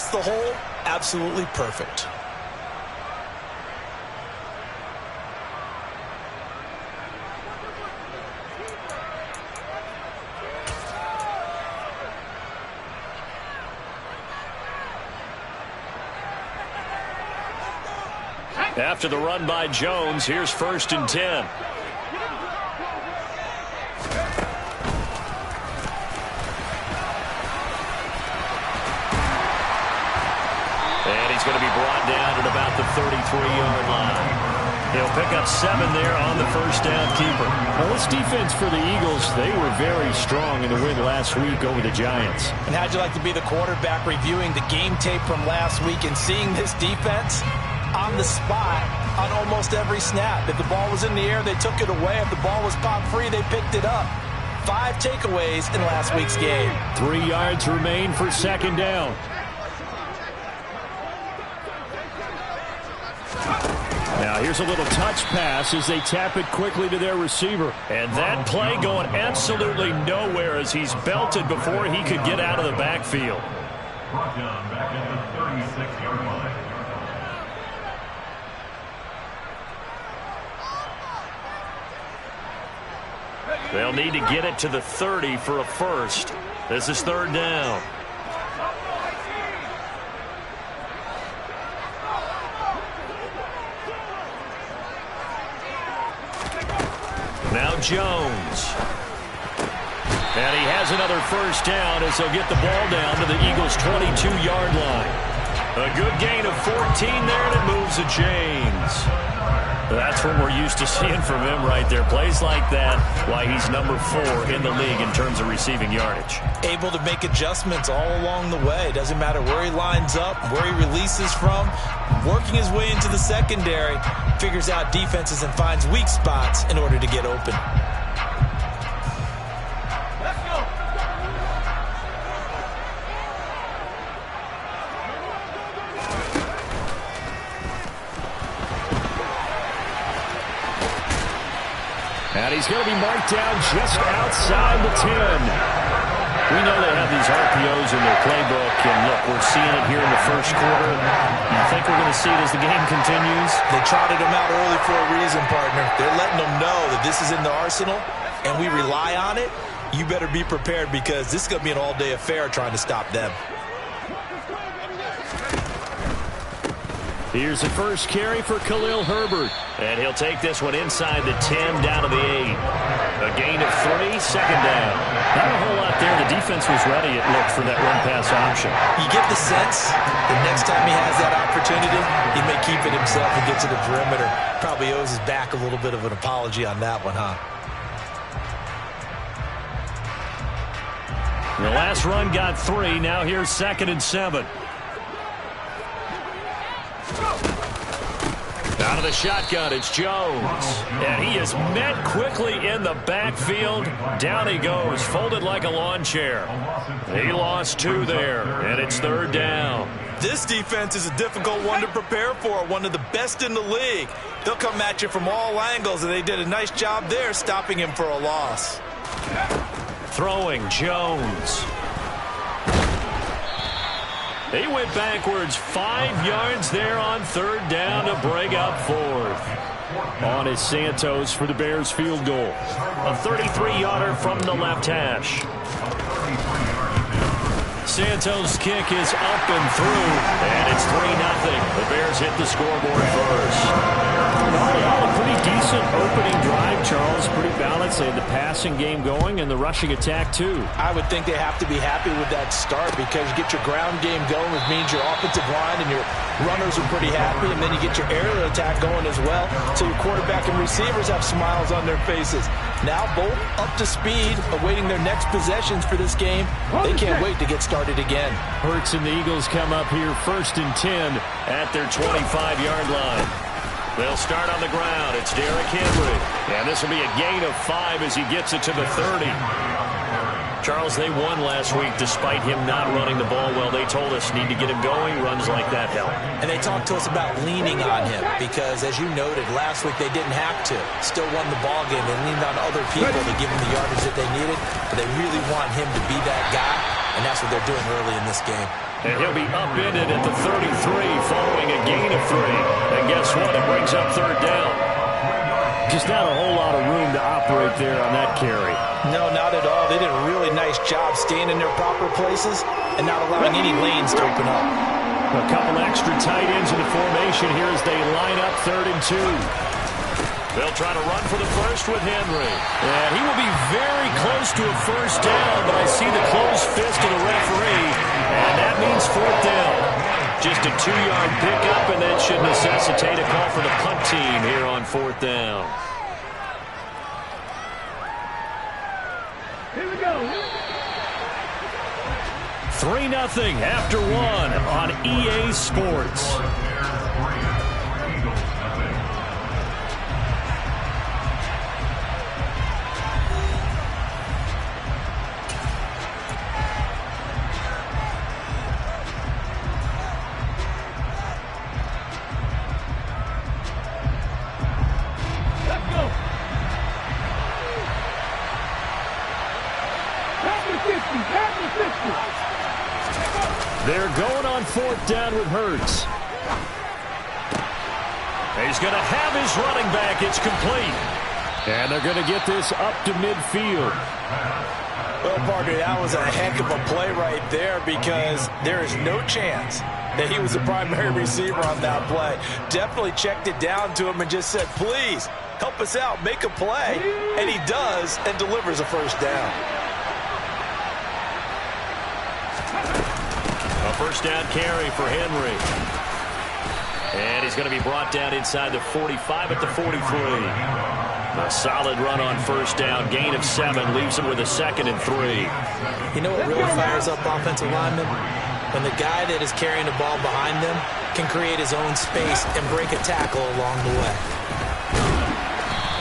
Across the hole, absolutely perfect. After the run by Jones, here's 1st and 10. And he's going to be brought down at about the 33-yard line. He'll pick up 7 there on the first down keeper. Well, this defense for the Eagles, they were very strong in the win last week over the Giants. And how'd you like to be the quarterback reviewing the game tape from last week and seeing this defense on the spot on almost every snap? If the ball was in the air, they took it away. If the ball was popped free, they picked it up. 5 takeaways in last week's game. 3 yards remain for 2nd down. Now here's a little touch pass as they tap it quickly to their receiver. And that play going absolutely nowhere as he's belted before he could get out of the backfield. Brought down back at the 36-yard line. They'll need to get it to the 30 for a first. This is 3rd down. Now Jones. And he has another first down as they'll get the ball down to the Eagles' 22-yard line. A good gain of 14 there, and it moves the chains. That's what we're used to seeing from him right there. Plays like that, why he's number 4 in the league in terms of receiving yardage. Able to make adjustments all along the way. Doesn't matter where he lines up, where he releases from. Working his way into the secondary, figures out defenses and finds weak spots in order to get open. And he's going to be marked down just outside the 10. We know they have these RPOs in their playbook, and look, we're seeing it here in the first quarter. You think we're going to see it as the game continues? They trotted him out early for a reason, partner. They're letting them know that this is in the arsenal, and we rely on it. You better be prepared because this is going to be an all-day affair trying to stop them. Here's the first carry for Khalil Herbert. And he'll take this one inside the 10 down to the 8. A gain of 3, 2nd down. Not a whole lot there. The defense was ready, it looked, for that run-pass option. You get the sense the next time he has that opportunity, he may keep it himself and get to the perimeter. Probably owes his back a little bit of an apology on that one, huh? The last run got 3. Now here's 2nd and 7. Out of the shotgun, it's Jones. And he is met quickly in the backfield. Down he goes, folded like a lawn chair. He lost 2 there, and it's 3rd down. This defense is a difficult one to prepare for, one of the best in the league. They'll come at you from all angles, and they did a nice job there stopping him for a loss. Throwing, Jones. He went backwards 5 yards there on 3rd down to bring up 4th. On is Santos for the Bears field goal. A 33-yarder from the left hash. Santos' kick is up and through, and it's 3-0. The Bears hit the scoreboard first. A pretty decent opening drive, Charles. Pretty balanced. They had the passing game going and the rushing attack, too. I would think they have to be happy with that start because you get your ground game going, which means your offensive line and your runners are pretty happy, and then you get your aerial attack going as well, so your quarterback and receivers have smiles on their faces. Now both up to speed, awaiting their next possessions for this game. They can't wait to get started again. Hurts and the Eagles come up here 1st and 10 at their 25-yard line. They'll start on the ground. It's Derrick Henry. And this will be a gain of 5 as he gets it to the 30. Charles, they won last week despite him not running the ball well. They told us need to get him going. Runs like that help. And they talked to us about leaning on him because, as you noted, last week they didn't have to. Still won the ball game. They leaned on other people to give them the yardage that they needed. But they really want him to be that guy, and that's what they're doing early in this game. And he'll be upended at the 33 following a gain of 3. And guess what? It brings up third down. Just not a whole lot of room to operate there on that carry. No, not at all. They did a really nice job staying in their proper places and not allowing any lanes to open up. A couple extra tight ends in the formation here as they line up 3rd and 2. They'll try to run for the first with Henry. And he will be very close to a first down, but I see the closed fist of the referee, and that means 4th down. Just a 2-yard pickup, and that should necessitate a call for the punt team here on 4th down. Here we go. 3-0 after 1 on EA Sports. They're going on 4th down with Hurts. He's going to have his running back. It's complete. And they're going to get this up to midfield. Well, partner, that was a heck of a play right there because there is no chance that he was the primary receiver on that play. Definitely checked it down to him and just said, please, help us out, make a play. And he does and delivers a first down. A first down carry for Henry. And he's going to be brought down inside the 45 at the 43. A solid run on first down. Gain of 7 leaves him with a 2nd and 3. You know what really fires up offensive linemen? When the guy that is carrying the ball behind them can create his own space and break a tackle along the way.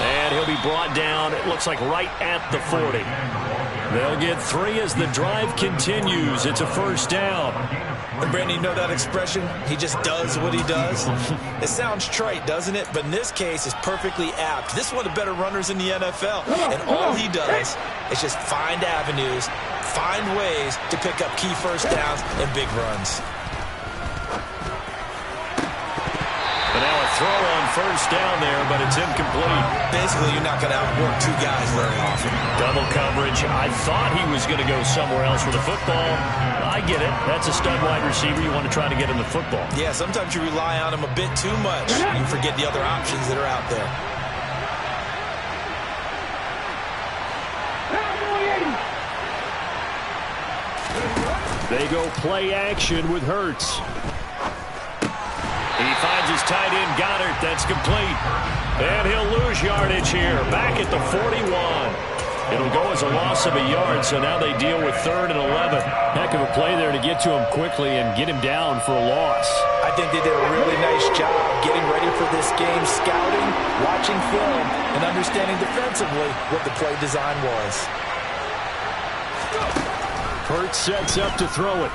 And he'll be brought down, it looks like right at the 40. They'll get 3 as the drive continues. It's a first down. And Brandon, you know that expression? He just does what he does. It sounds trite, doesn't it? But in this case, it's perfectly apt. This is one of the better runners in the NFL. And all he does is just find avenues, find ways to pick up key first downs and big runs. But now a throw on first down there, but it's incomplete. Basically, you're not going to outwork 2 guys very often. Double coverage. I thought he was going to go somewhere else with the football. I get it. That's a stud wide receiver. You want to try to get him the football. Yeah, sometimes you rely on him a bit too much. You forget the other options that are out there. They go play action with Hurts. He finds his tight end, Goddard. That's complete. And he'll lose yardage here. Back at the 41. It'll go as a loss of a yard, so now they deal with 3rd and 11. Heck of a play there to get to him quickly and get him down for a loss. I think they did a really nice job getting ready for this game, scouting, watching film, and understanding defensively what the play design was. Hurts sets up to throw it.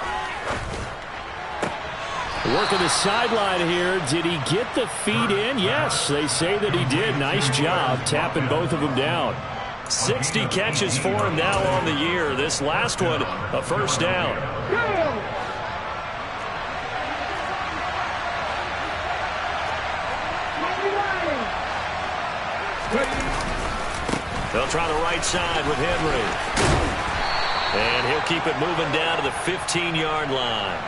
Working the sideline here. Did he get the feet in? Yes, they say that he did. Nice job tapping both of them down. 60 catches for him now on the year. This last one, a first down. They'll try the right side with Henry. And he'll keep it moving down to the 15-yard line.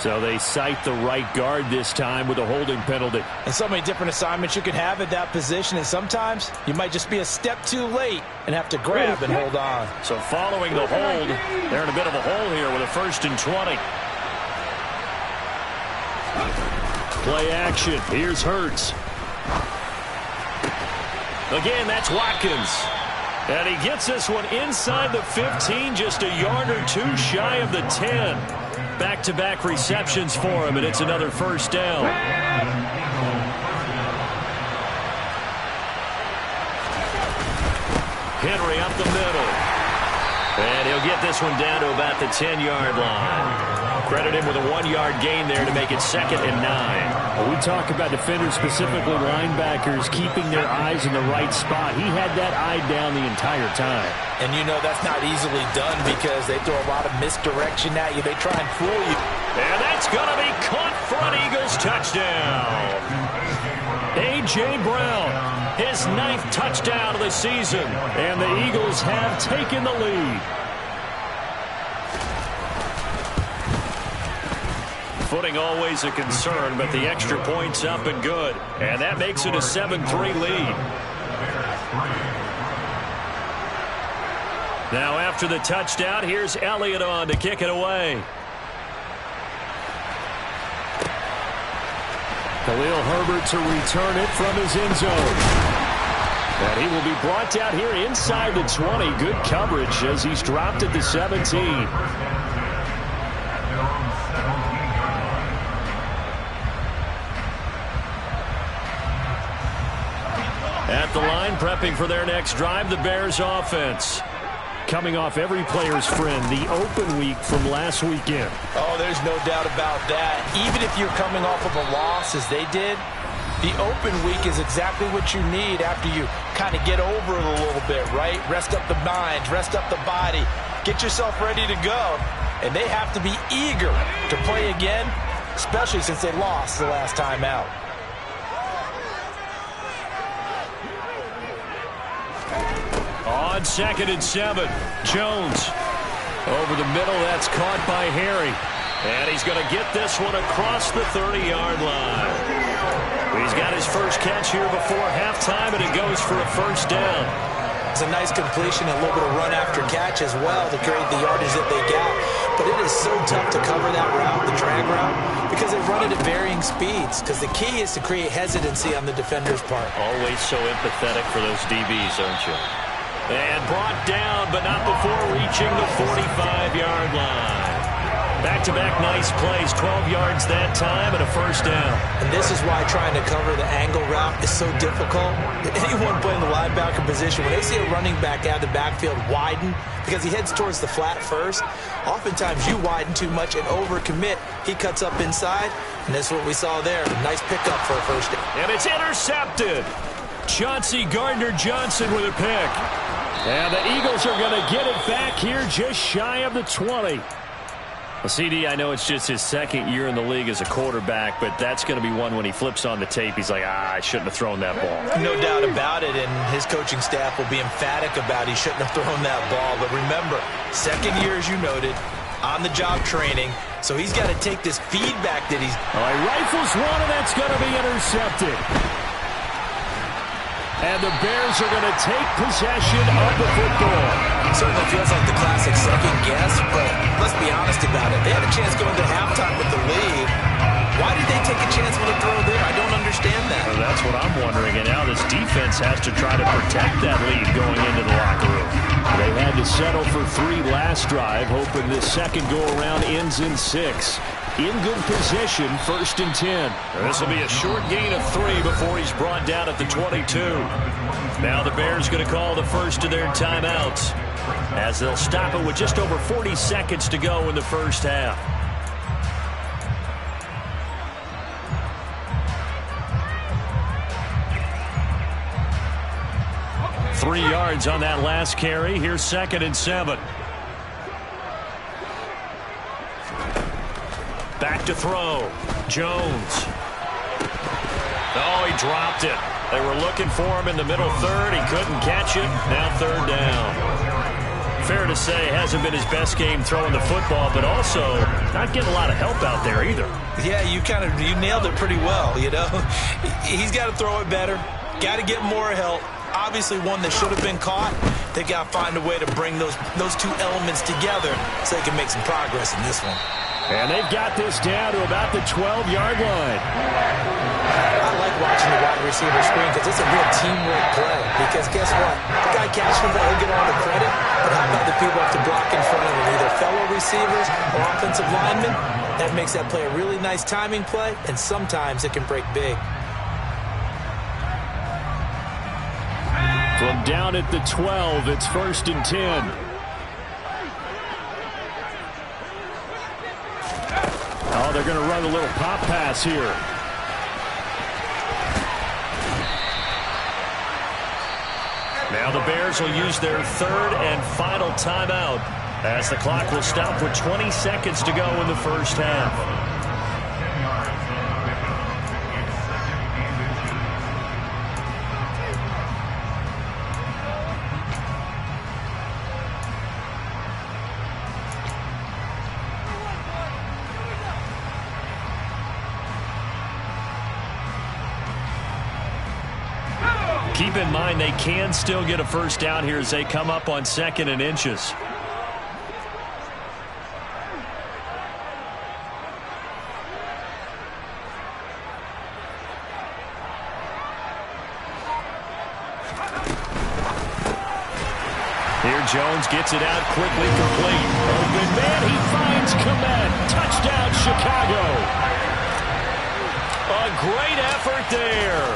So they cite the right guard this time with a holding penalty. And so many different assignments you can have at that position, and sometimes you might just be a step too late and have to grab and hold on. So following the hold, they're in a bit of a hole here with a 1st and 20. Play action. Here's Hurts. Again, that's Watkins. And he gets this one inside the 15, just a yard or 2 shy of the 10. Back-to-back receptions for him, and it's another first down. Henry up the middle. And he'll get this one down to about the 10-yard line. Credit him with a 1-yard gain there to make it 2nd and 9. We talk about defenders, specifically linebackers, keeping their eyes in the right spot. He had that eye down the entire time. And you know that's not easily done because they throw a lot of misdirection at you. They try and fool you. And that's going to be caught for an Eagles touchdown. A.J. Brown, his 9th touchdown of the season. And the Eagles have taken the lead. Footing always a concern, but the extra point's up and good. And that makes it a 7-3 lead. Now after the touchdown, here's Elliott on to kick it away. Khalil Herbert to return it from his end zone. And he will be brought down here inside the 20. Good coverage as he's dropped at the 17. At the line, prepping for their next drive, the Bears offense. Coming off every player's friend, the open week from last weekend. Oh, there's no doubt about that. Even if you're coming off of a loss as they did, the open week is exactly what you need after you kind of get over it a little bit, right? Rest up the mind, rest up the body, get yourself ready to go. And they have to be eager to play again, especially since they lost the last time out. On 2nd and 7, Jones over the middle. That's caught by Harry. And he's going to get this one across the 30-yard line. He's got his first catch here before halftime, and it goes for a first down. It's a nice completion, a little bit of run after catch as well to create the yardage that they got. But it is so tough to cover that route, the drag route, because they run it at varying speeds. Because the key is to create hesitancy on the defender's part. Always so empathetic for those DBs, aren't you? And brought down, but not before reaching the 45-yard line. Back-to-back nice plays, 12 yards that time, and a first down. And this is why trying to cover the angle route is so difficult. Anyone playing the linebacker position, when they see a running back out of the backfield widen, because he heads towards the flat first, oftentimes you widen too much and overcommit. He cuts up inside, and that's what we saw there. Nice pickup for a first down. And it's intercepted. Chauncey Gardner-Johnson with a pick. And the Eagles are going to get it back here just shy of the 20. Well, CD, I know it's just his second year in the league as a quarterback, but that's going to be one when he flips on the tape. He's like, I shouldn't have thrown that ball. No doubt about it, and his coaching staff will be emphatic about he shouldn't have thrown that ball. But remember, second year, as you noted, on-the-job training, so he's got to take this feedback that he's... He rifles one, and that's going to be intercepted. And the Bears are going to take possession of the football. It certainly feels like the classic second guess, but let's be honest about it. They had a chance going to halftime with the lead. Why did they take a chance with a throw there? I don't understand that. Well, that's what I'm wondering. And now this defense has to try to protect that lead going into the locker room. They had to settle for 3 last drive, hoping this second go-around ends in 6. In good position, 1st and 10. This will be a short gain of 3 before he's brought down at the 22. Now the Bears going to call the first of their timeouts as they'll stop it with just over 40 seconds to go in the first half. Three yards on that last carry. Here's 2nd and 7. Back to throw. Jones. Oh, he dropped it. They were looking for him in the middle third. He couldn't catch it. Now 3rd down. Fair to say, hasn't been his best game throwing the football, but also not getting a lot of help out there either. Yeah, you nailed it pretty well, you know. He's got to throw it better. Got to get more help. Obviously one that should have been caught. They got to find a way to bring those two elements together so they can make some progress in this one. And they've got this down to about the 12-yard line. I like watching the wide receiver screen because it's a real teamwork play. Because guess what? The guy catching the ball, he'll get all the credit. But how about the people have to block in front of him, either fellow receivers or offensive linemen? That makes that play a really nice timing play, and sometimes it can break big. From down at the 12, it's 1st and 10. Oh, they're going to run a little pop pass here. Now the Bears will use their third and final timeout as the clock will stop with 20 seconds to go in the first half. Keep in mind they can still get a first down here as they come up on 2nd and inches. Here Jones gets it out quickly, complete. Open man, he finds Kmet. Touchdown, Chicago. A great effort there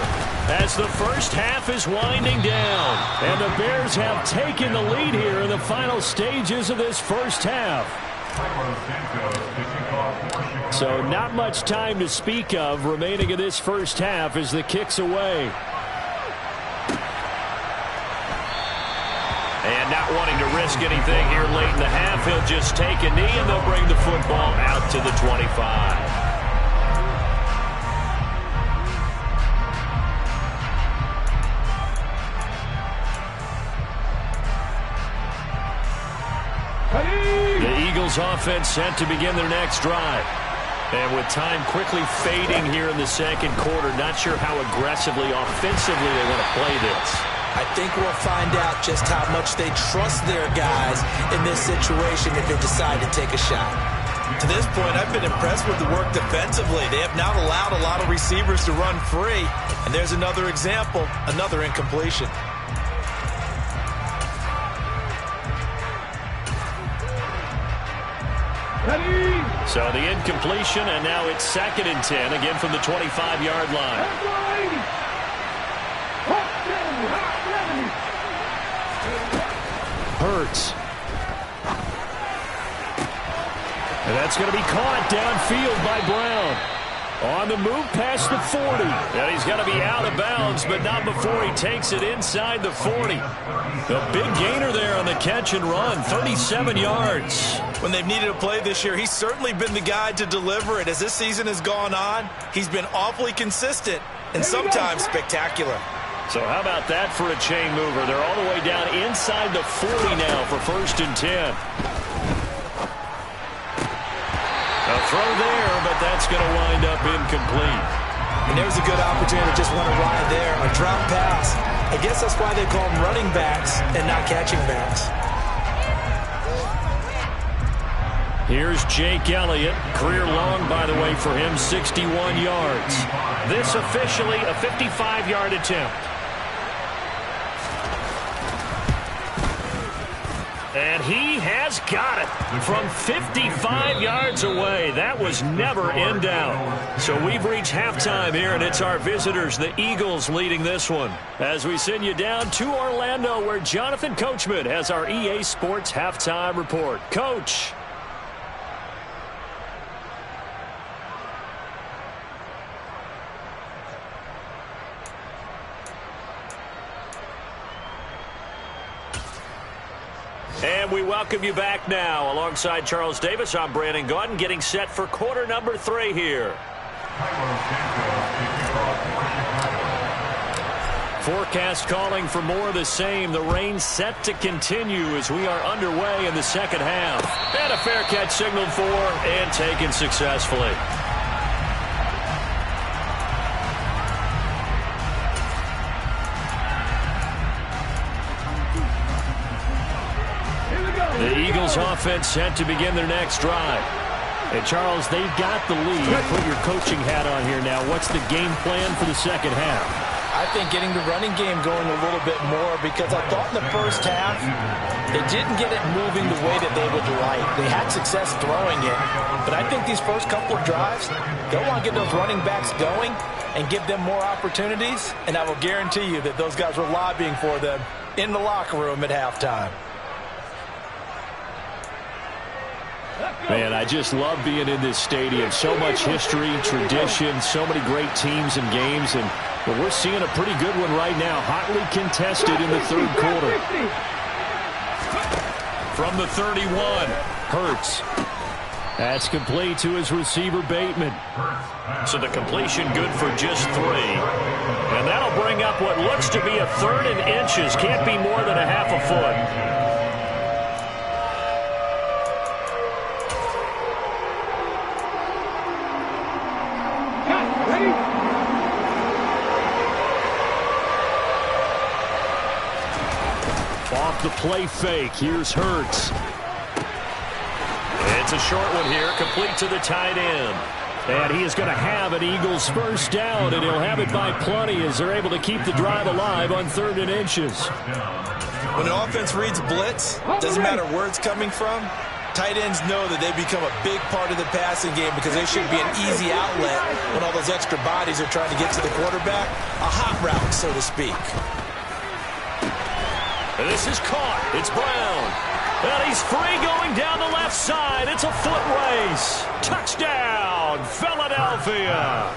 as the first half is winding down. And the Bears have taken the lead here in the final stages of this first half. So not much time to speak of remaining in this first half as the kick's away. And not wanting to risk anything here late in the half, he'll just take a knee and they'll bring the football out to the 25. The Eagles offense set to begin their next drive. And with time quickly fading here in the second quarter, not sure how aggressively, offensively they want to play this. I think we'll find out just how much they trust their guys in this situation if they decide to take a shot. To this point, I've been impressed with the work defensively. They have not allowed a lot of receivers to run free. And there's another example, another incompletion. So the incompletion, and now it's 2nd and 10, again from the 25-yard line. Hurts. And that's going to be caught downfield by Brown. On the move past the 40. And he's going to be out of bounds, but not before he takes it inside the 40. A big gainer there on the catch and run, 37 yards. When they've needed a play this year, he's certainly been the guy to deliver it. As this season has gone on, he's been awfully consistent and sometimes spectacular. So how about that for a chain mover? They're all the way down inside the 40 now for 1st and 10. A throw there, but that's going to wind up incomplete. And there's a good opportunity to just want to ride there. A drop pass. I guess that's why they call them running backs and not catching backs. Here's Jake Elliott. Career long, by the way, for him, 61 yards. This officially a 55-yard attempt. And he has got it from 55 yards away. That was never in doubt. So we've reached halftime here, and it's our visitors, the Eagles, leading this one. As we send you down to Orlando, where Jonathan Coachman has our EA Sports Halftime Report. Coach. And we welcome you back now. Alongside Charles Davis, I'm Brandon Gaudin, getting set for quarter number 3 here. Forecast calling for more of the same. The rain set to continue as we are underway in the second half. And a fair catch signaled for and taken successfully. The Eagles offense set to begin their next drive. And Charles, they've got the lead. Put your coaching hat on here now. What's the game plan for the second half? I think getting the running game going a little bit more, because I thought in the first half they didn't get it moving the way that they would like. They had success throwing it. But I think these first couple of drives, they'll want to get those running backs going and give them more opportunities. And I will guarantee you that those guys were lobbying for them in the locker room at halftime. Man, I just love being in this stadium. So much history, tradition, so many great teams and games. And But we're seeing a pretty good one right now, hotly contested in the third quarter. From the 31, Hurts. That's complete to his receiver, Bateman. so the completion good for just 3. And that'll bring up what looks to be a 3rd and inches. Can't be more than a half a foot. Off the play fake, here's Hurts. It's a short one here, complete to the tight end. And he is going to have an Eagles first down, and he'll have it by plenty as they're able to keep the drive alive on 3rd and inches. When the offense reads blitz, doesn't matter where it's coming from, tight ends know that they become a big part of the passing game because they should be an easy outlet when all those extra bodies are trying to get to the quarterback. A hot route, so to speak. And this is caught. It's Brown. And he's free going down the left side. It's a foot race. Touchdown, Philadelphia.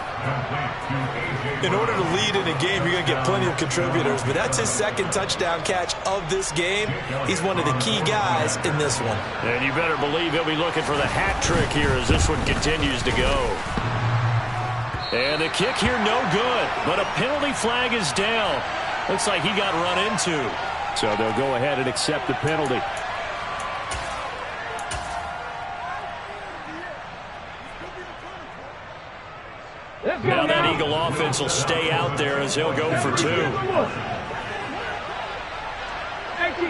In order to lead in a game, you're going to get plenty of contributors, but that's his 2nd touchdown catch of this game. He's one of the key guys in this one. And you better believe he'll be looking for the hat trick here as this one continues to go. And the kick here, no good, but a penalty flag is down. Looks like he got run into. So they'll go ahead and accept the penalty. Now that Eagle offense will stay out there as he'll go for 2. 18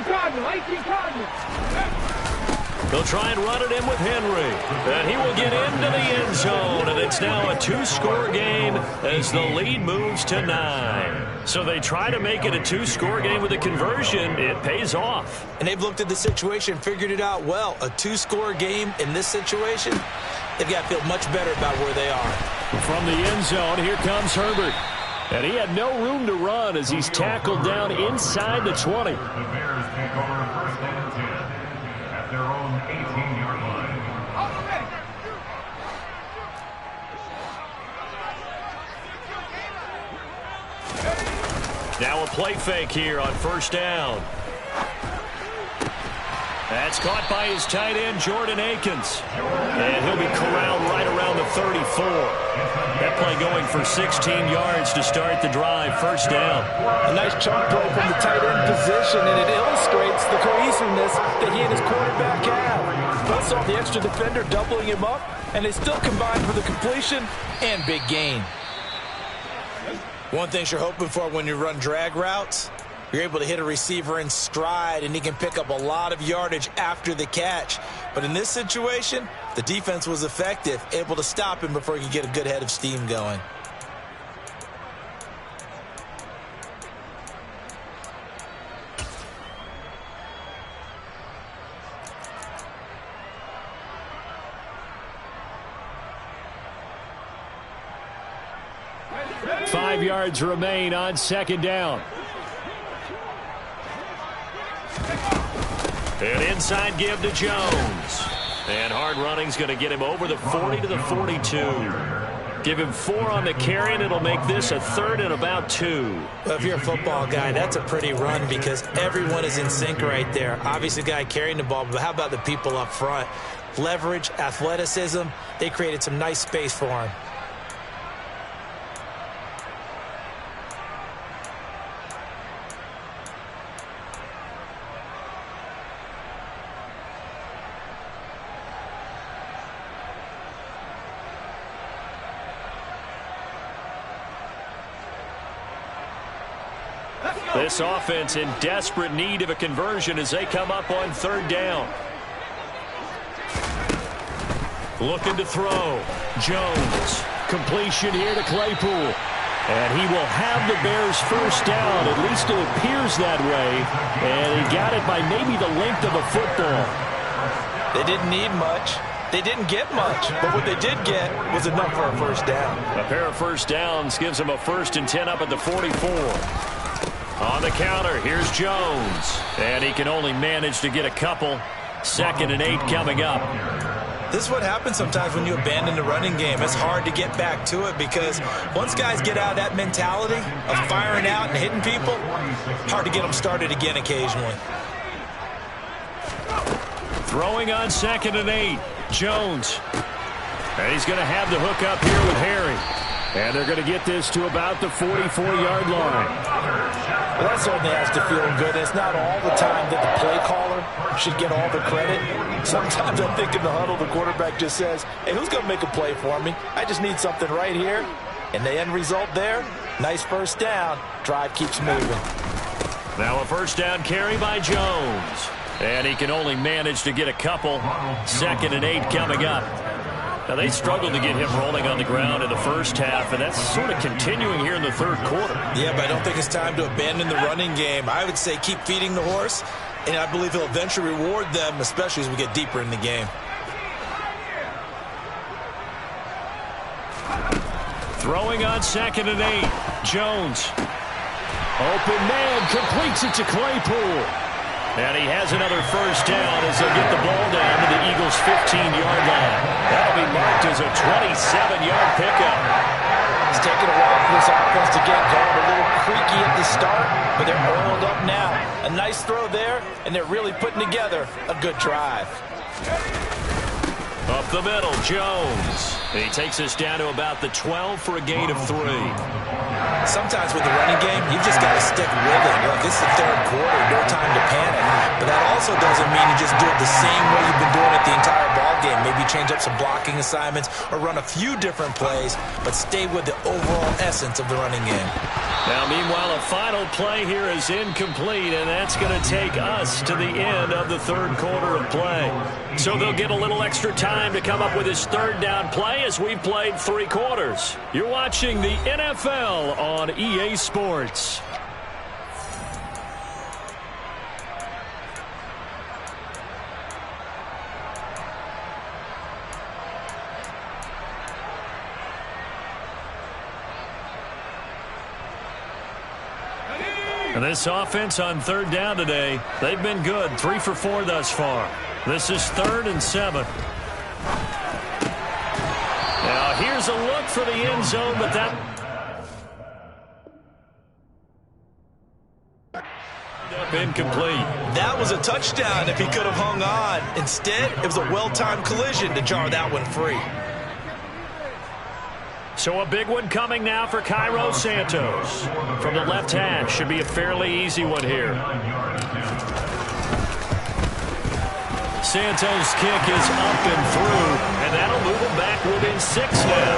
Cardinals. They'll try and run it in with Henry. And he will get into the end zone. And it's now a 2-score game as the lead moves to 9. So they try to make it a 2-score game with a conversion. It pays off. And they've looked at the situation, figured it out well. A 2-score game in this situation, they've got to feel much better about where they are. From the end zone, here comes Herbert. And he had no room to run as he's tackled down inside the 20. The Bears take over 1st and 10 at their own 18-yard line. Now a play fake here on 1st down. That's caught by his tight end, Jordan Akins. And he'll be corralled right around the 34. That play going for 16 yards to start the drive. 1st down. A nice chunk throw from the tight end position, and it illustrates the cohesiveness that he and his quarterback have. Both saw the extra defender doubling him up, and they still combined for the completion and big gain. One thing you're hoping for when you run drag routes, you're able to hit a receiver in stride, and he can pick up a lot of yardage after the catch. But in this situation, the defense was effective, able to stop him before he could get a good head of steam going. Five yards remain on 2nd down. An inside give to Jones. And hard running's going to get him over the 40 to the 42. Give him 4 on the carry, and it'll make this a 3rd and about 2. Well, if you're a football guy, that's a pretty run because everyone is in sync right there. Obviously, the guy carrying the ball, but how about the people up front? Leverage, athleticism, they created some nice space for him. This offense in desperate need of a conversion as they come up on 3rd down. Looking to throw. Jones. Completion here to Claypool. And he will have the Bears first down. At least it appears that way. And he got it by maybe the length of a football. They didn't need much. They didn't get much. But what they did get was enough for a first down. A pair of first downs gives them a 1st and 10 up at the 44. On the counter, here's Jones. And he can only manage to get a couple. 2nd and 8 coming up. This is what happens sometimes when you abandon the running game. It's hard to get back to it because once guys get out of that mentality of firing out and hitting people, hard to get them started again occasionally. Throwing on 2nd and 8. Jones. And he's going to have the hook up here with Harry. And they're going to get this to about the 44-yard line. Well, that certainly has to feel good. It's not all the time that the play caller should get all the credit. Sometimes I think in the huddle, the quarterback just says, hey, who's going to make a play for me? I just need something right here. And the end result there, nice first down. Drive keeps moving. Now a first down carry by Jones. And he can only manage to get a couple. 2nd and 8 coming up. Now, they struggled to get him rolling on the ground in the first half, and that's sort of continuing here in the third quarter. Yeah, but I don't think it's time to abandon the running game. I would say keep feeding the horse, and I believe he'll eventually reward them, especially as we get deeper in the game. Throwing on 2nd and 8. Jones. Open man, completes it to Claypool. And he has another first down as they'll get the ball down to the Eagles' 15-yard line. That'll be marked as a 27-yard pickup. It's taken a while for this offense to get going. A little creaky at the start, but they're oiled up now. A nice throw there, and they're really putting together a good drive. Up the middle, Jones. And he takes us down to about the 12 for a gain of 3. Sometimes with the running game, you've just got to stick with it. Look, this is the third quarter, no time to panic. But that also doesn't mean you just do it the same way you've been doing it the entire ball game. Maybe change up some blocking assignments or run a few different plays, but stay with the overall essence of the running game. Now, meanwhile, a final play here is incomplete, and that's going to take us to the end of the third quarter of play. So they'll get a little extra time to come up with his third down play as we've played 3 quarters. You're watching the NFL on EA Sports. And this offense on third down today, they've been good. 3 for 4 thus far. This is 3rd and 7. Now here's a look for the end zone, but that incomplete. That was a touchdown if he could have hung on. Instead, it was a well-timed collision to jar that one free. So a big one coming now for Cairo Santos. From the left hash, should be a fairly easy one here. Santos' kick is up and through, and that'll move them back within 6 now.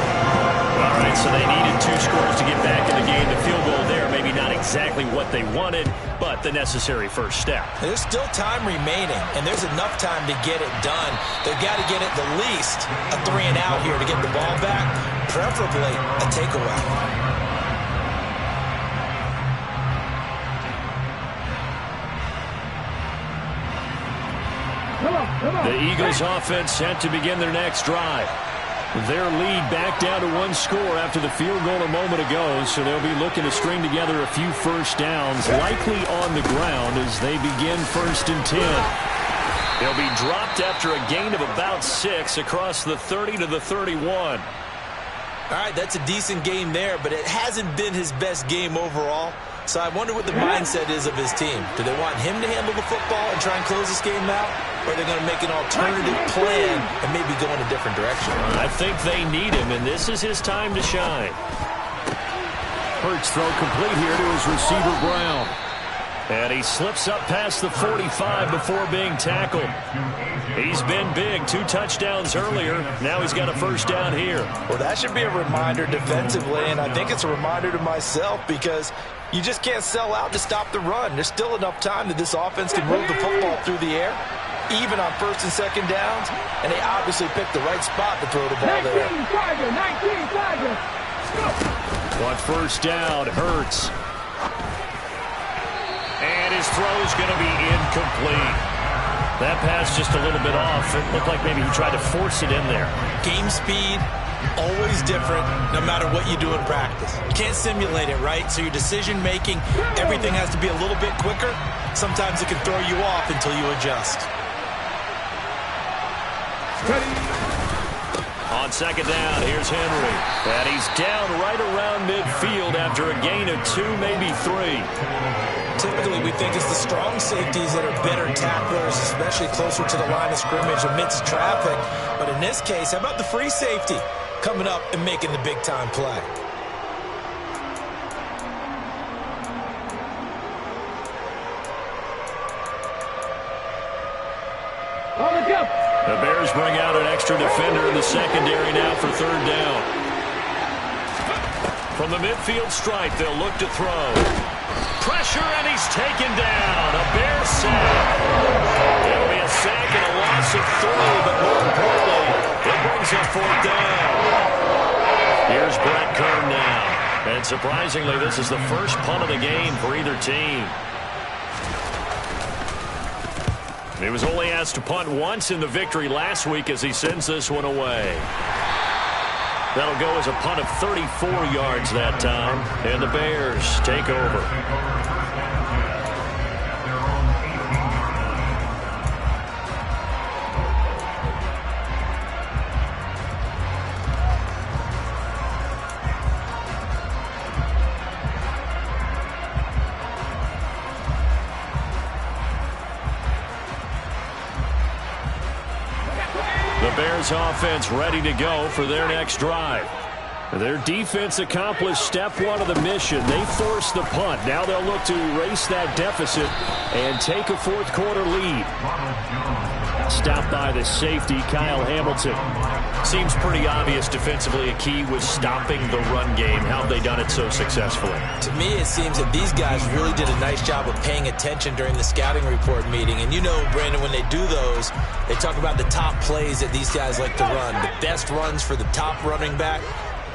All right, so they needed 2 scores to get back in the game. The field goal there, maybe not exactly what they wanted, but the necessary first step. There's still time remaining, and there's enough time to get it done. They've got to get at the least a 3 and out here to get the ball back, preferably a takeaway. The Eagles offense set to begin their next drive. Their lead back down to 1 score after the field goal a moment ago, so they'll be looking to string together a few first downs, likely on the ground as they begin 1st and 10. They'll be dropped after a gain of about 6 across the 30 to the 31. All right, that's a decent game there, but it hasn't been his best game overall. So I wonder what the mindset is of his team. Do they want him to handle the football and try and close this game out? Or are they going to make an alternative plan and maybe go in a different direction? I think they need him, and this is his time to shine. Hurts throw complete here to his receiver, Brown. And he slips up past the 45 before being tackled. He's been big. 2 touchdowns earlier. Now he's got a first down here. Well, that should be a reminder defensively, and I think it's a reminder to myself because you just can't sell out to stop the run. There's still enough time that this offense can move the football through the air, even on 1st and 2nd downs, and they obviously picked the right spot to throw the ball there. 1 first down, Hurts. And his throw's going to be incomplete. That pass just a little bit off. It looked like maybe he tried to force it in there. Game speed, always different, no matter what you do in practice. You can't simulate it, right? So your decision-making, everything has to be a little bit quicker. Sometimes it can throw you off until you adjust. On second down, here's Henry. And he's down right around midfield after a gain of 2, maybe 3. Typically, we think it's the strong safeties that are better tacklers, especially closer to the line of scrimmage amidst traffic. But in this case, how about the free safety coming up and making the big-time play? The Bears bring out an extra defender in the secondary now for third down. From the midfield stripe, they'll look to throw. Pressure, and he's taken down. A Bear sack. It'll be a sack and a loss of 3, but more importantly, it brings up fourth down. Here's Brett Kern now. And surprisingly, this is the first punt of the game for either team. He was only asked to punt once in the victory last week as he sends this one away. That'll go as a punt of 34 yards that time, and the Bears take over. Bears offense ready to go for their next drive. Their defense accomplished step 1 of the mission. They forced the punt. Now they'll look to erase that deficit and take a fourth quarter lead. Stopped by the safety, Kyle Hamilton. Seems pretty obvious defensively a key was stopping the run game. How have they done it so successfully? To me, it seems that these guys really did a nice job of paying attention during the scouting report meeting. And you know, Brandon, when they do those, they talk about the top plays that these guys like to run. The best runs for the top running back,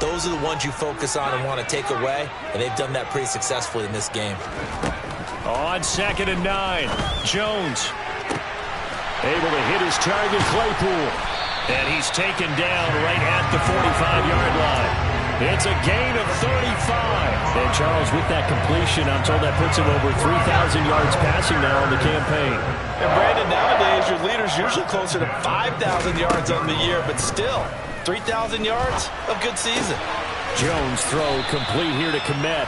those are the ones you focus on and want to take away. And they've done that pretty successfully in this game. On second and 9, Jones able to hit his target, Claypool. And he's taken down right at the 45-yard line. It's a gain of 35. And Charles, with that completion, I'm told that puts him over 3,000 yards passing now on the campaign. And Brandon, nowadays your leader's usually closer to 5,000 yards on the year, but still, 3,000 yards, a good season. Jones throw complete here to Kmet.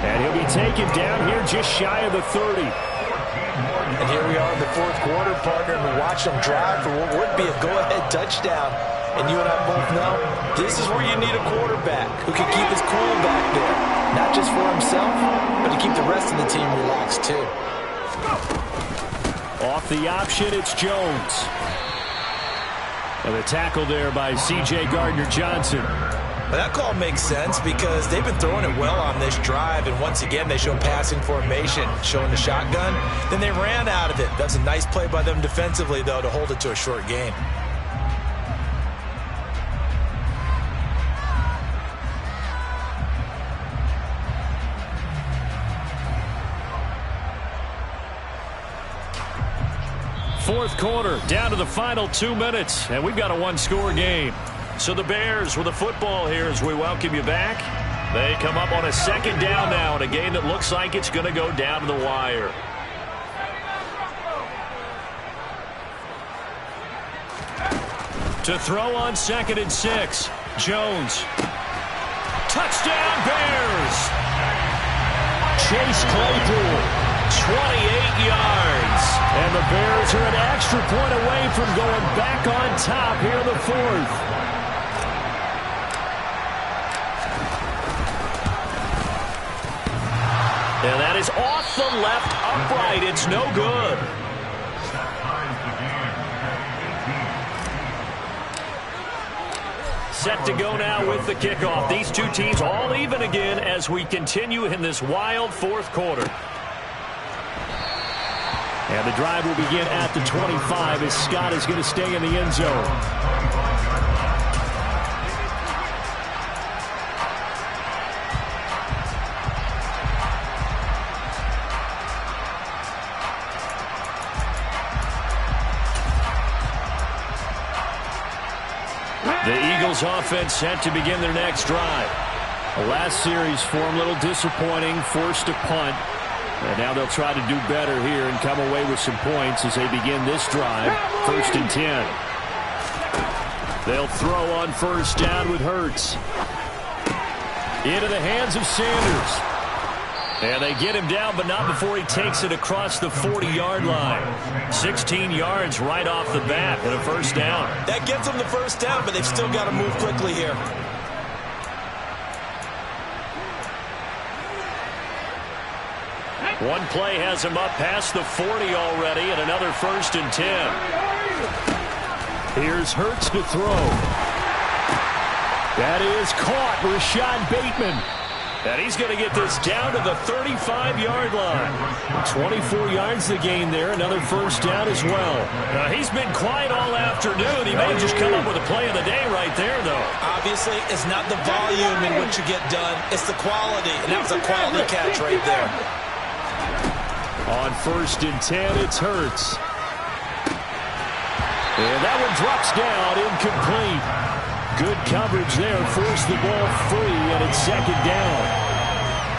And he'll be taken down here just shy of the 30. And here we are in the fourth quarter, partner, and we watch them drive for what would be a go-ahead touchdown. And you and I both know this is where you need a quarterback who can keep his cool back there. Not just for himself, but to keep the rest of the team relaxed, too. Off the option, it's Jones. And the tackle there by C.J. Gardner-Johnson. Well, that call makes sense because they've been throwing it well on this drive, and once again they show passing formation, showing the shotgun. Then they ran out of it. That's a nice play by them defensively, though, to hold it to a short gain. Fourth quarter, down to the final 2 minutes, and we've got a one-score game. So the Bears with the football here as we welcome you back. They come up on a second down now in a game that looks like it's going to go down to the wire. To throw on second and 6, Jones. Touchdown Bears! Chase Claypool, 28 yards. And the Bears are an extra point away from going back on top here in the fourth. And that is off the left upright. It's no good. Set to go now with the kickoff. These two teams all even again as we continue in this wild fourth quarter. And the drive will begin at the 25 as Scott is going to stay in the end zone. The Eagles offense set to begin their next drive. The last series for them, a little disappointing, forced a punt. And now they'll try to do better here and come away with some points as they begin this drive. 1st and 10. They'll throw on first down with Hurts. Into the hands of Sanders. And they get him down, but not before he takes it across the 40-yard line. 16 yards right off the bat and a first down. That gets them the first down, but they've still got to move quickly here. One play has him up past the 40 already, and another 1st and 10. Here's Hurts to throw. That is caught. Rashad Bateman. And he's going to get this down to the 35-yard line. 24 yards to gain there. Another first down as well. He's been quiet all afternoon. He may just come up with a play of the day right there, though. Obviously, it's not the volume in which you get done. It's the quality, and that was a quality catch right there. On 1st and 10, it's Hurts. And that one drops down, incomplete. Good coverage there, forced the ball free, and it's 2nd down.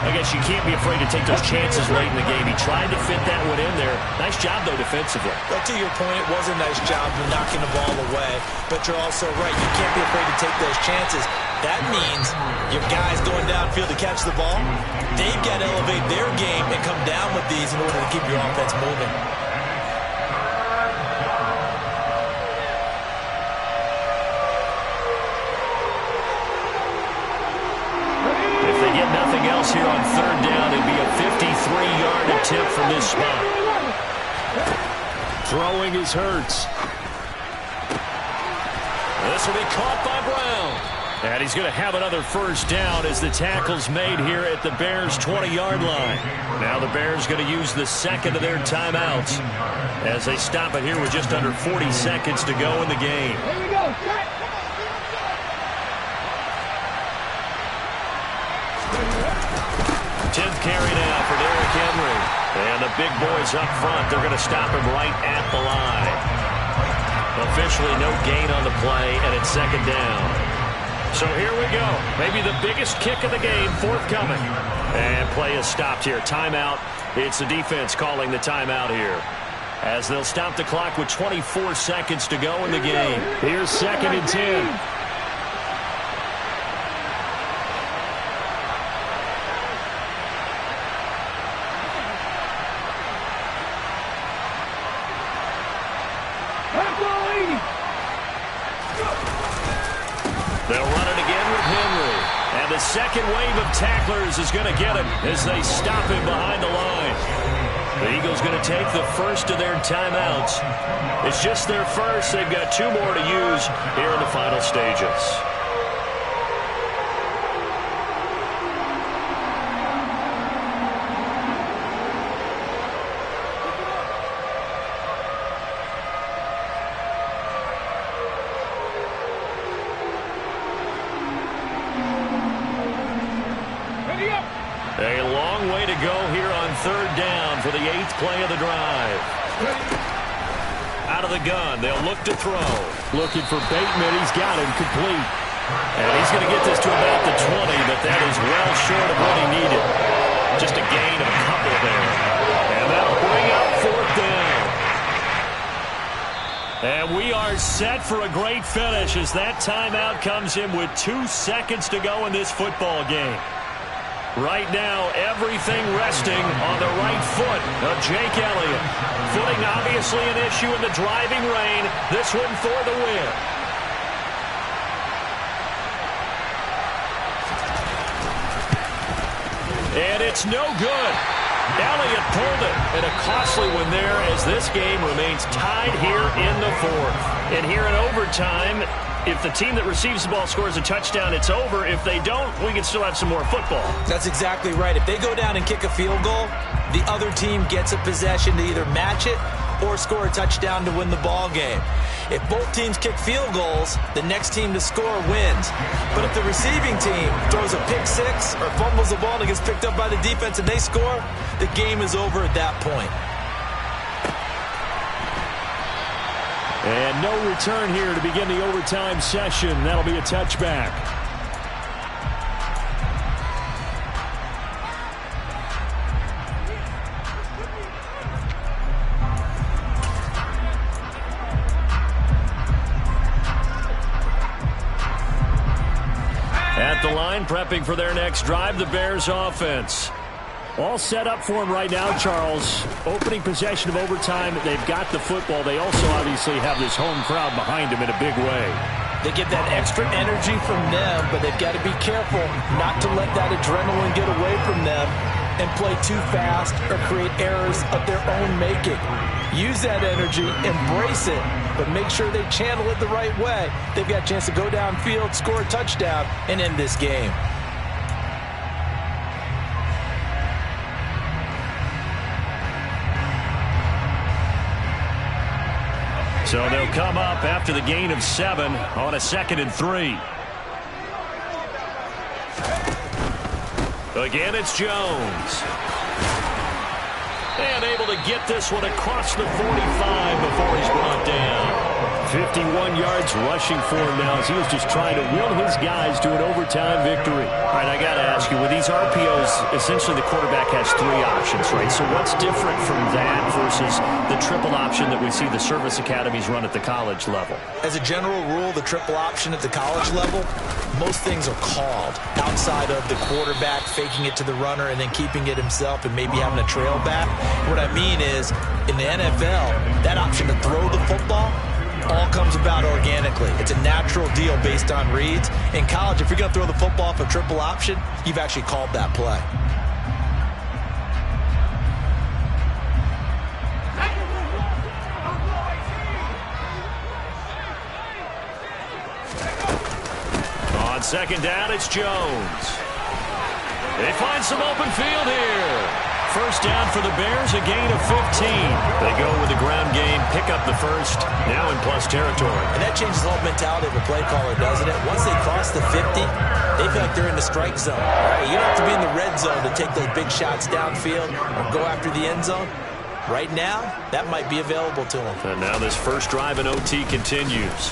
I guess you can't be afraid to take those chances late in the game. He tried to fit that one in there. Nice job, though, defensively. But to your point, it was a nice job of knocking the ball away. But you're also right. You can't be afraid to take those chances. That means your guys going downfield to catch the ball, they've got to elevate their game and come down with these in order to keep your offense moving. If they get nothing else here on 3rd down, it'd be a 53-yard attempt from this spot. Throwing is Hurts. This will be caught by Brown. And he's going to have another first down as the tackle's made here at the Bears' 20-yard line. Now the Bears going to use the 2nd of their timeouts as they stop it here with just under 40 seconds to go in the game. Here we go. 10th carry now for Derrick Henry. And the big boys up front, they're going to stop him right at the line. Officially no gain on the play, and it's 2nd down. So here we go. Maybe the biggest kick of the game forthcoming. And play is stopped here. Timeout. It's the defense calling the timeout here, as they'll stop the clock with 24 seconds to go in the game. Here's 2nd and 10. They'll run it again with Henry. And the second wave of tacklers is going to get him as they stop him behind the line. The Eagles going to take the first of their timeouts. It's just their first. They've got 2 more to use here in the final stages. A long way to go here on 3rd down for the 8th play of the drive. Out of the gun, they'll look to throw. Looking for Bateman, he's got him complete. And he's going to get this to about the 20, but that is well short of what he needed. Just a gain of a couple there. And that'll bring up 4th down. And we are set for a great finish as that timeout comes in with 2 seconds to go in this football game. Right now, everything resting on the right foot of Jake Elliott. Footing obviously an issue in the driving rain. This one for the win. And it's no good. Elliott pulled it, and a costly one there as this game remains tied here in the 4th. And here in overtime, if the team that receives the ball scores a touchdown, it's over. If they don't, we can still have some more football. That's exactly right. If they go down and kick a field goal, the other team gets a possession to either match it or score a touchdown to win the ball game. If both teams kick field goals, the next team to score wins. But if the receiving team throws a pick 6 or fumbles the ball and it gets picked up by the defense and they score, the game is over at that point. And no return here to begin the overtime session. That'll be a touchback. at the line, prepping for their next drive, the Bears offense. All set up for him right now, Charles. Opening possession of overtime. They've got the football. They also obviously have this home crowd behind them in a big way. They get that extra energy from them, but they've got to be careful not to let that adrenaline get away from them and play too fast or create errors of their own making. Use that energy, embrace it, but make sure they channel it the right way. They've got a chance to go downfield, score a touchdown, and end this game. So they'll come up after the gain of 7 on a 2nd and 3. Again, it's Jones. And able to get this one across the 45 before he's brought down. 51 yards rushing for him now as he was just trying to will his guys to an overtime victory. All right, I got to ask you, with these RPOs, essentially the quarterback has 3 options, right? So what's different from that versus the triple option that we see the service academies run at the college level? As a general rule, the triple option at the college level, most things are called outside of the quarterback faking it to the runner and then keeping it himself and maybe having a trail back. What I mean is, in the NFL, that option to throw the football all comes about organically. It's a natural deal based on reads. In college, if you're going to throw the football for triple option, you've actually called that play. On 2nd down, it's Jones. They find some open field here. First down for the Bears, a gain of 15. They go with the ground game, pick up the first, now in plus territory. And that changes the whole mentality of a play caller, doesn't it? Once they cross the 50, they feel like they're in the strike zone. Right? You don't have to be in the red zone to take those big shots downfield or go after the end zone. Right now, that might be available to them. And now this first drive in OT continues.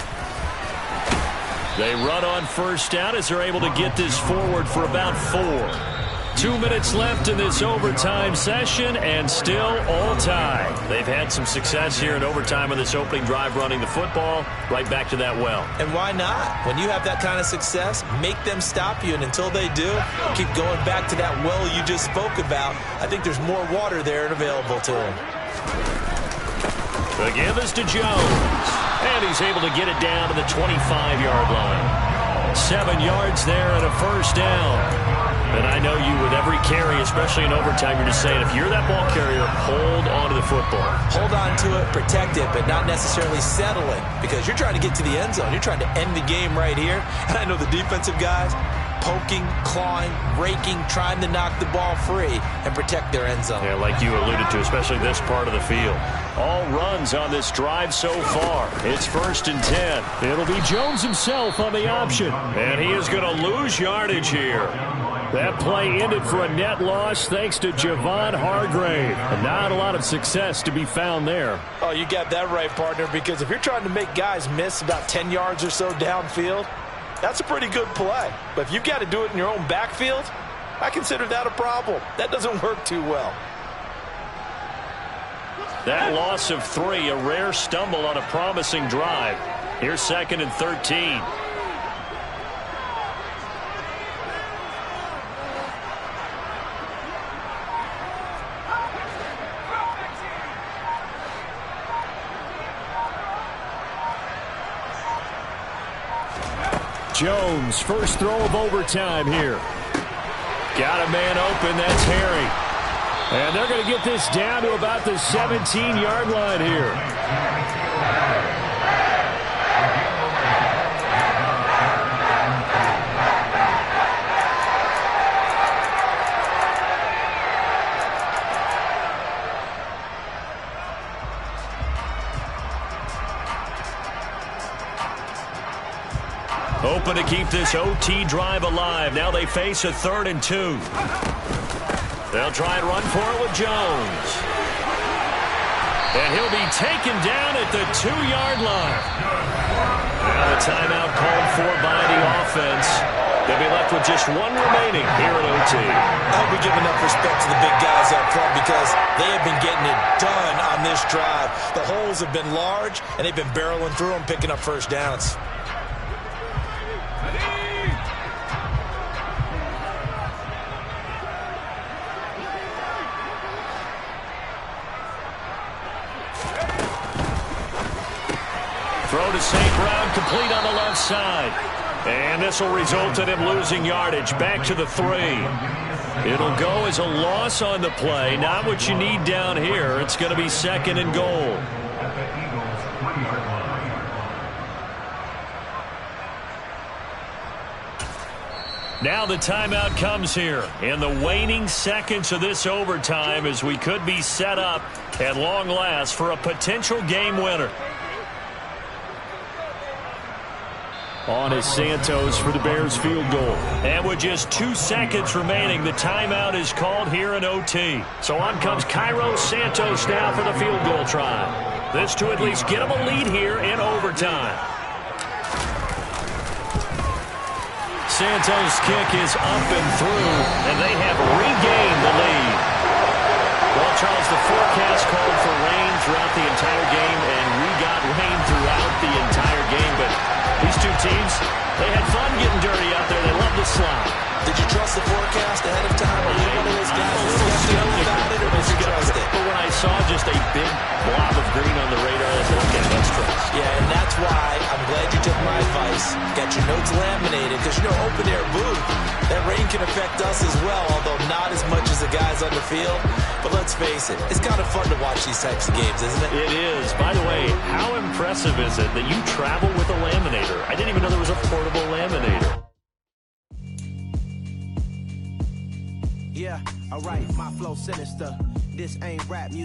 They run on first down as they're able to get this forward for about 4. 2 minutes left in this overtime session, and still all tied. They've had some success here in overtime on this opening drive running the football. Right back to that well. And why not? When you have that kind of success, make them stop you, and until they do, keep going back to that well you just spoke about. I think there's more water there and available to them. Again, this to Jones. And he's able to get it down to the 25-yard line. 7 yards there and a first down. And I know you, with every carry, especially in overtime, you're just saying, if you're that ball carrier, hold on to the football. Hold on to it, protect it, but not necessarily settling, because you're trying to get to the end zone. You're trying to end the game right here. And I know the defensive guys, poking, clawing, raking, trying to knock the ball free and protect their end zone. Yeah, like you alluded to, especially this part of the field. All runs on this drive so far. It's 1st and 10. It'll be Jones himself on the option. And he is going to lose yardage here. That play ended for a net loss thanks to Javon Hargrave. And not a lot of success to be found there. Oh, you got that right, partner, because if you're trying to make guys miss about 10 yards or so downfield, that's a pretty good play. But if you've got to do it in your own backfield, I consider that a problem. That doesn't work too well. That loss of 3, a rare stumble on a promising drive. Here's 2nd and 13. Jones, first throw of overtime here. Got a man open, that's Harry. And they're going to get this down to about the 17-yard line here. Open to keep this OT drive alive. Now they face a 3rd and 2. They'll try and run for it with Jones. And he'll be taken down at the 2-yard line. Now the timeout called for by the offense. They'll be left with just 1 remaining here at OT. I hope we give enough respect to the big guys up front, because they have been getting it done on this drive. The holes have been large, and they've been barreling through them, picking up first downs. Throw to St. Brown, complete on the left side. And this will result in him losing yardage. Back to the 3. It'll go as a loss on the play. Not what you need down here. It's going to be 2nd and goal. At the Eagles' 3-yard line. Now the timeout comes here in the waning seconds of this overtime as we could be set up at long last for a potential game winner. On is Santos for the Bears field goal. And with just 2 seconds remaining, the timeout is called here in OT. So on comes Cairo Santos now for the field goal try. This to at least get him a lead here in overtime. Santos' kick is up and through, and they have regained the lead. Well, Charles, the forecast called for rain throughout the entire game, and we got rain throughout the entire game, but these two teams, they had fun getting dirty out there. They love the slide. Did you trust the forecast ahead of time? Or were you one of those guys who skeptical about it, or did you trust it? But when I saw just a big blob of green on the radar, I said, okay, let's trust. Yeah, and that's why I'm glad you took my advice. Got your notes laminated, because, open air booth, that rain can affect us as well, although not as much as the guys on the field. But let's face it, it's kind of fun to watch these types of games, isn't it? It is. By the way, how impressive is it that you travel with a laminator? I didn't even know there was a portable laminator. Yeah, alright, my flow sinister. This ain't rap music.